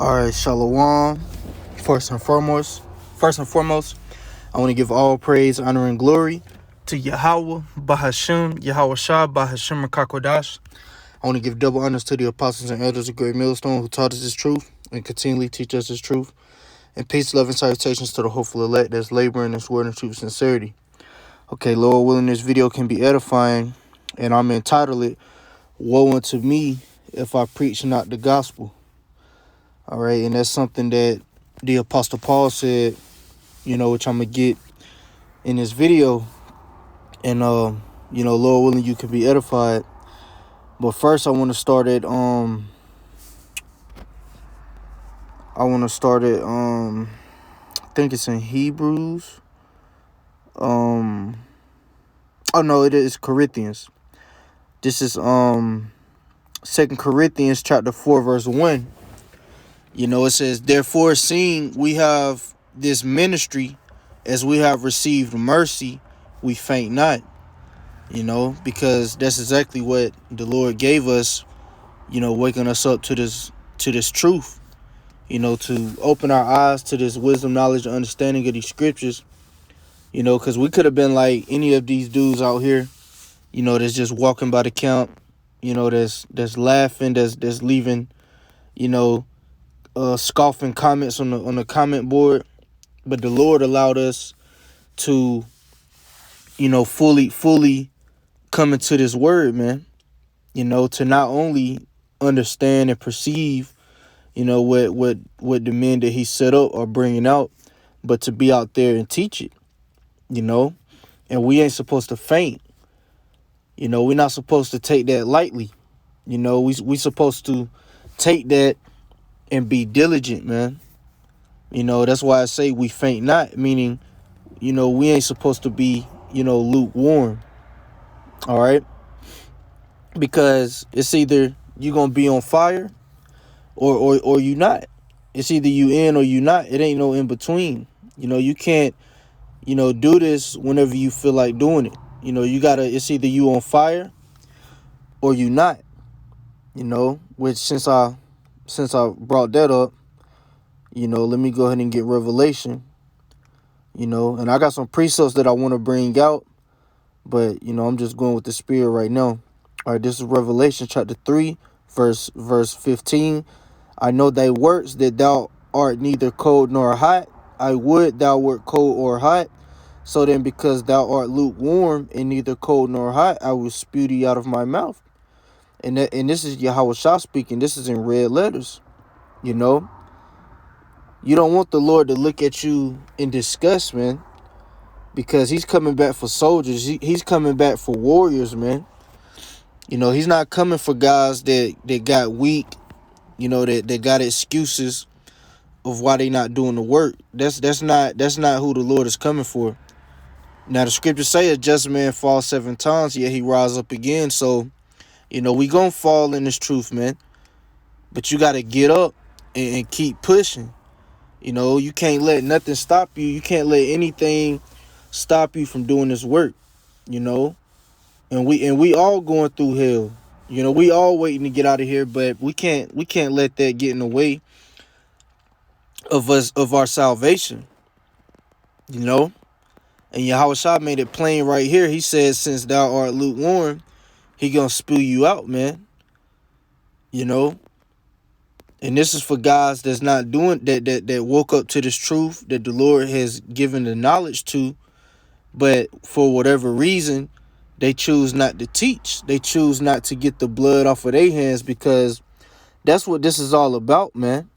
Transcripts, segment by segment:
All right, Shalom. First and foremost, I want to give all praise, honor, and glory to Yahweh, Bahashim, Yahweh Shah, Bahashim, Rakakwadash. I want to give double honors to the apostles and elders of Great Millstone who taught us this truth and continually teach us this truth. And peace, love, and salutations to the hopeful elect that's laboring this word in truth and sincerity. Okay, Lord willing, this video can be edifying, and I'm entitled it, Woe unto me if I preach not the gospel. All right, and that's something that the Apostle Paul said, which I'm going to get in this video. And, Lord willing, you can be edified. But first, I want to start at, I think it's in Hebrews. It is Corinthians. This is, 2 Corinthians chapter 4, verse 1. It says, therefore, seeing we have this ministry, as we have received mercy, we faint not. Because that's exactly what the Lord gave us, waking us up to this truth, to open our eyes to this wisdom, knowledge, and understanding of these scriptures, because we could have been like any of these dudes out here, that's just walking by the camp, that's laughing, that's leaving, scoffing comments on the comment board. But the Lord allowed us to, fully come into this word, man. To not only understand and perceive, what the men that he set up are bringing out, but to be out there and teach it, And we ain't supposed to faint. We're not supposed to take that lightly. We supposed to take that and be diligent, man. That's why I say we faint not, meaning, we ain't supposed to be, lukewarm. All right. Because it's either you're going to be on fire or you not. It's either you in or you not. It ain't no in between. You can't, do this whenever you feel like doing it. It's either you on fire or you not, which since I brought that up, let me go ahead and get Revelation, and I got some precepts that I want to bring out, but, I'm just going with the spirit right now. All right, this is Revelation chapter 3, verse 15. I know thy works, that thou art neither cold nor hot. I would thou wert cold or hot. So then, because thou art lukewarm and neither cold nor hot, I will spew thee out of my mouth. And this is Yahweh Shah speaking. This is in red letters. You don't want the Lord to look at you in disgust, man, because he's coming back for soldiers. He's coming back for warriors, man. He's not coming for guys that got weak, that got excuses of why they not doing the work. That's not who the Lord is coming for. Now the scriptures say a just man falls 7 times, yet he rise up again. So, we gonna fall in this truth, man. But you gotta get up and keep pushing. You can't let nothing stop you. You can't let anything stop you from doing this work. And we all going through hell. We all waiting to get out of here, but we can't let that get in the way of our salvation. And Yahweh Shah made it plain right here. He says, since thou art lukewarm, he gonna spew you out, man. And this is for guys that's not doing that woke up to this truth that the Lord has given the knowledge to, but for whatever reason, they choose not to teach. They choose not to get the blood off of their hands, because that's what this is all about, man.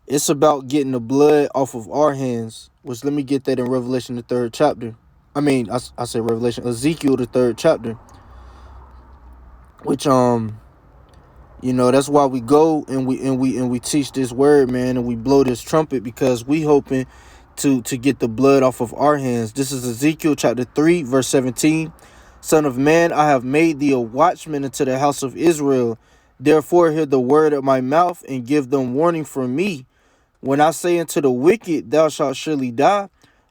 It's about getting the blood off of our hands, which let me get that in Revelation, the 3rd chapter. I say Revelation, Ezekiel, the 3rd chapter, which, that's why we go and we teach this word, man, and we blow this trumpet, because we hoping to get the blood off of our hands. This is Ezekiel chapter 3, verse 17. Son of man, I have made thee a watchman unto the house of Israel. Therefore hear the word of my mouth, and give them warning from me. When I say unto the wicked, thou shalt surely die,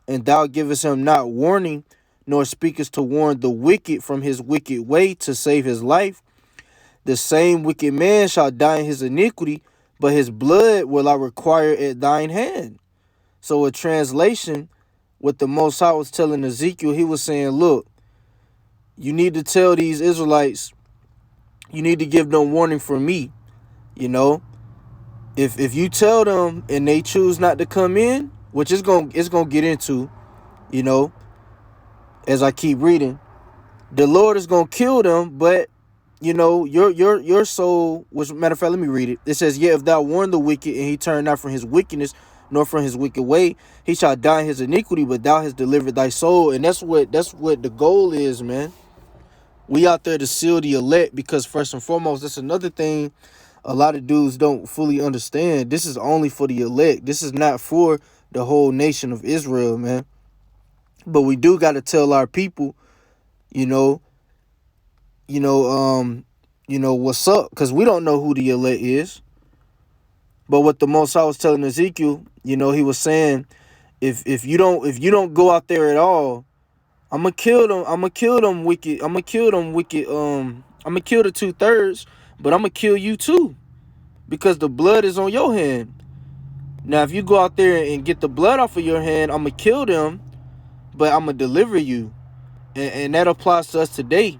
and thou givest him not warning, nor speakest to warn the wicked from his wicked way to save his life, the same wicked man shall die in his iniquity, but his blood will I require at thine hand. So a translation, what the Most High was telling Ezekiel, he was saying, look, you need to tell these Israelites, you need to give them warning from me. You know, if you tell them and they choose not to come in, which it's gonna get into, you know, as I keep reading, the Lord is gonna kill them, but you know, your soul, which matter of fact, let me read it. It says, yeah, if thou warn the wicked and he turn not from his wickedness, nor from his wicked way, he shall die in his iniquity, but thou hast delivered thy soul. And that's what the goal is, man. We out there to seal the elect, because first and foremost, that's another thing a lot of dudes don't fully understand. This is only for the elect. This is not for the whole nation of Israel, man. But we do got to tell our people, you know, you know, what's up, because we don't know who the elect is. But what the Most High was telling Ezekiel, you know, he was saying, if you don't go out there at all, I'm gonna kill them. I'm gonna kill them wicked. I'm gonna kill them wicked. I'm gonna kill the 2/3, but I'm gonna kill you too, because the blood is on your hand. Now, if you go out there and get the blood off of your hand, I'm gonna kill them, but I'm gonna deliver you, and that applies to us today.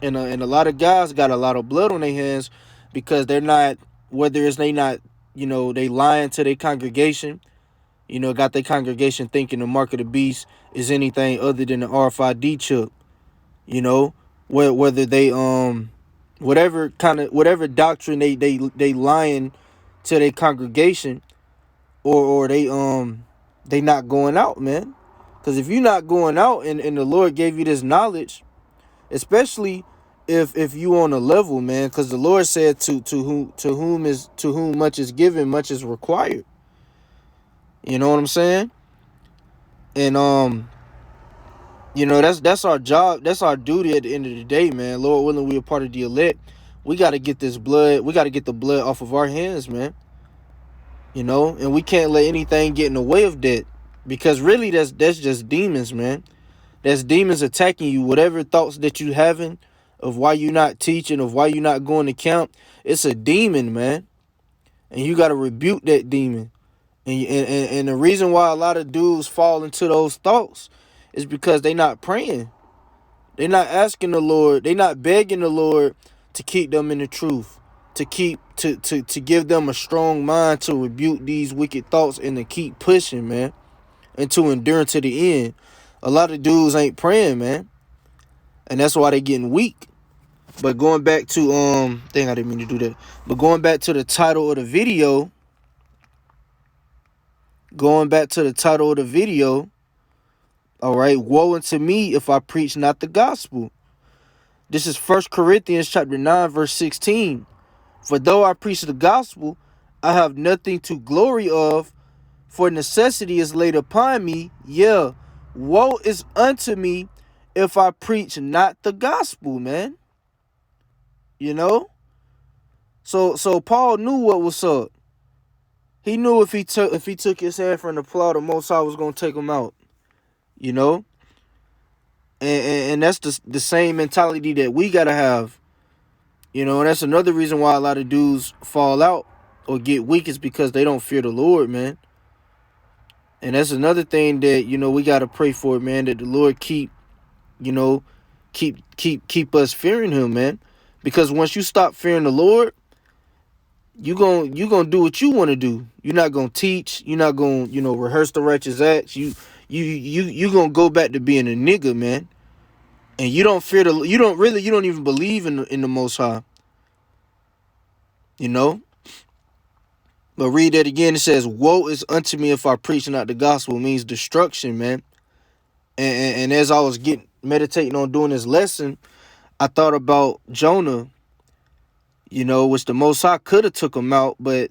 And a lot of guys got a lot of blood on their hands because they're not, whether it's they not, you know, they lying to their congregation, you know, got their congregation thinking the mark of the beast is anything other than the RFID chip, you know, whether they whatever doctrine they lying to their congregation, or they not going out, man. Because if you're not going out and the Lord gave you this knowledge, especially if you on a level, man, because the Lord said to whom much is given, much is required. You know what I'm saying? And you know, that's our job, that's our duty at the end of the day, man. Lord willing, we are part of the elect. We got to get this blood, we got to get the blood off of our hands, man. You know, and we can't let anything get in the way of that, because really that's just demons, man. That's demons attacking you. Whatever thoughts that you having of why you not teaching, of why you not going to camp, it's a demon, man. And you got to rebuke that demon. And the reason why a lot of dudes fall into those thoughts is because they not praying. They not asking the Lord. They not begging the Lord to keep them in the truth, to keep to give them a strong mind to rebuke these wicked thoughts and to keep pushing, man, and to endure to the end. A lot of dudes ain't praying, man, and that's why they getting weak. But going back to dang, I didn't mean to do that. But going back to the title of the video, all right, woe unto me if I preach not the gospel. This is 1 Corinthians chapter 9, verse 16. For though I preach the gospel, I have nothing to glory of, for necessity is laid upon me. Yeah, woe is unto me if I preach not the gospel, man. You know? So Paul knew what was up. He knew if he took his hand from the plow, the Most High was gonna take him out. You know? And that's the same mentality that we gotta have. You know, and that's another reason why a lot of dudes fall out or get weak, is because they don't fear the Lord, man. And that's another thing that, you know, we gotta pray for, man, that the Lord keep us fearing him, man. Because once you stop fearing the Lord, you gonna do what you want to do. You're not gonna teach. You're not gonna, you know, rehearse the righteous acts. You gonna go back to being a nigga, man. And you don't fear you don't even believe in the Most High. You know. But read that again. It says, "Woe is unto me if I preach not the gospel." It means destruction, man. And as I was meditating on doing this lesson, I thought about Jonah. You know, which the Most High could have took him out, but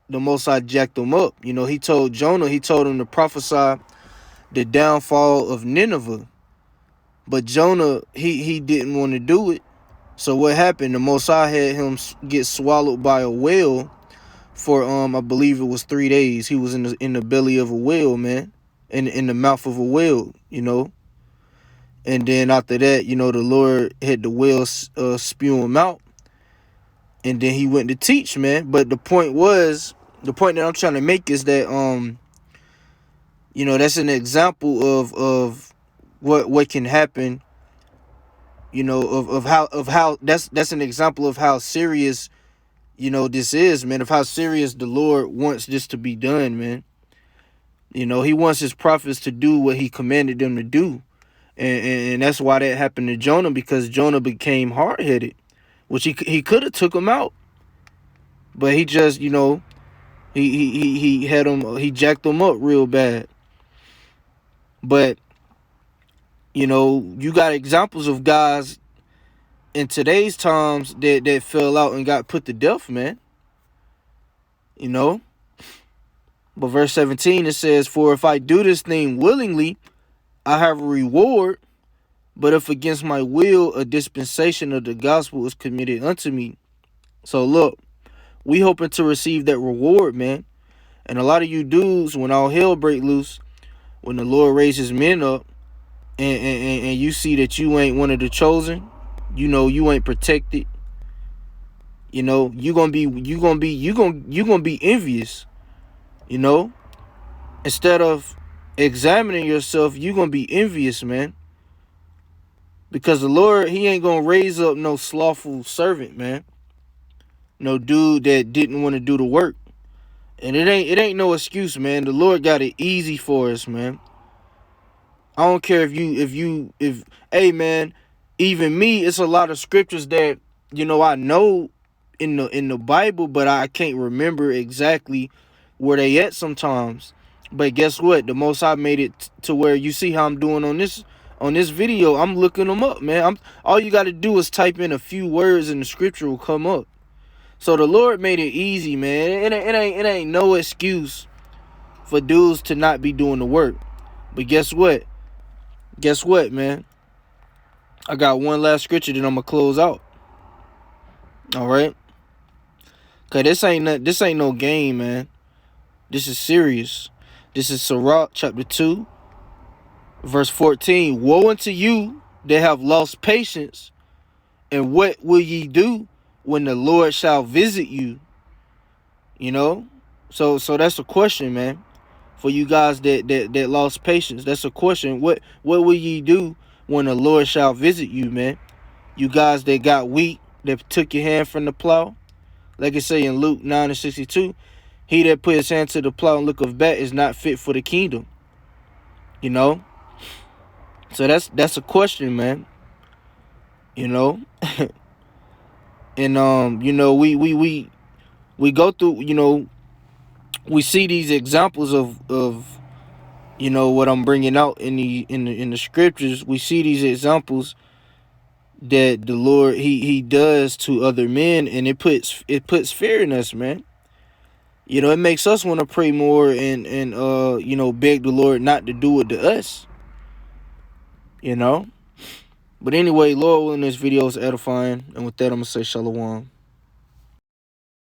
the Most High jacked him up. You know, he told him to prophesy the downfall of Nineveh. But Jonah, he didn't want to do it. So what happened? The Most High had him get swallowed by a whale for I believe it was 3 days. He was in the belly of a whale, man, in the mouth of a whale, you know. And then after that, you know, the Lord had the whale spew him out. and then he went to teach, man. But the point that I'm trying to make is that that's an example of what can happen, of how that's an example of how serious, this is, man, of how serious the Lord wants this to be done, man. He wants his prophets to do what he commanded them to do. And that's why that happened to Jonah, because Jonah became hard-headed, which he could have took him out. But he just, he jacked him up real bad. But, you got examples of guys in today's times that fell out and got put to death, man. But verse 17, it says, "For if I do this thing willingly, I have a reward. But if against my will, a dispensation of the gospel is committed unto me." So look, we hoping to receive that reward, man. And a lot of you dudes, when all hell break loose, when the Lord raises men up, and you see that you ain't one of the chosen, you ain't protected, you gonna be envious. Instead of examining yourself, you gonna be envious, man. Because the Lord, he ain't gonna raise up no slothful servant, man. No dude that didn't want to do the work. And it ain't no excuse, man. The Lord got it easy for us, man. I don't care if hey, man, even me, it's a lot of scriptures that, I know in the Bible, but I can't remember exactly where they at sometimes. But guess what? The Most High made it to where you see how I'm doing on this video. I'm looking them up, man. All you got to do is type in a few words and the scripture will come up. So the Lord made it easy, man. It ain't no excuse for dudes to not be doing the work. But guess what? Guess what, man? I got one last scripture that I'm gonna close out. All right, cause this ain't no game, man. This is serious. This is Sirach chapter 2, verse 14. "Woe unto you that have lost patience, and what will ye do when the Lord shall visit you?" So that's a question, man. For you guys that lost patience, that's a question. What will ye do when the Lord shall visit you, man? You guys that got weak, that took your hand from the plow, like it say in Luke 9:62, "He that put his hand to the plow and looketh back is not fit for the kingdom." So that's a question, man. And we go through, we see these examples of what I'm bringing out in the scriptures. We see these examples that the Lord he does to other men, and it puts fear in us, man. It makes us want to pray more and beg the Lord not to do it to us. But anyway, Lord willing, this video is edifying, and with that, I'm gonna say shalom.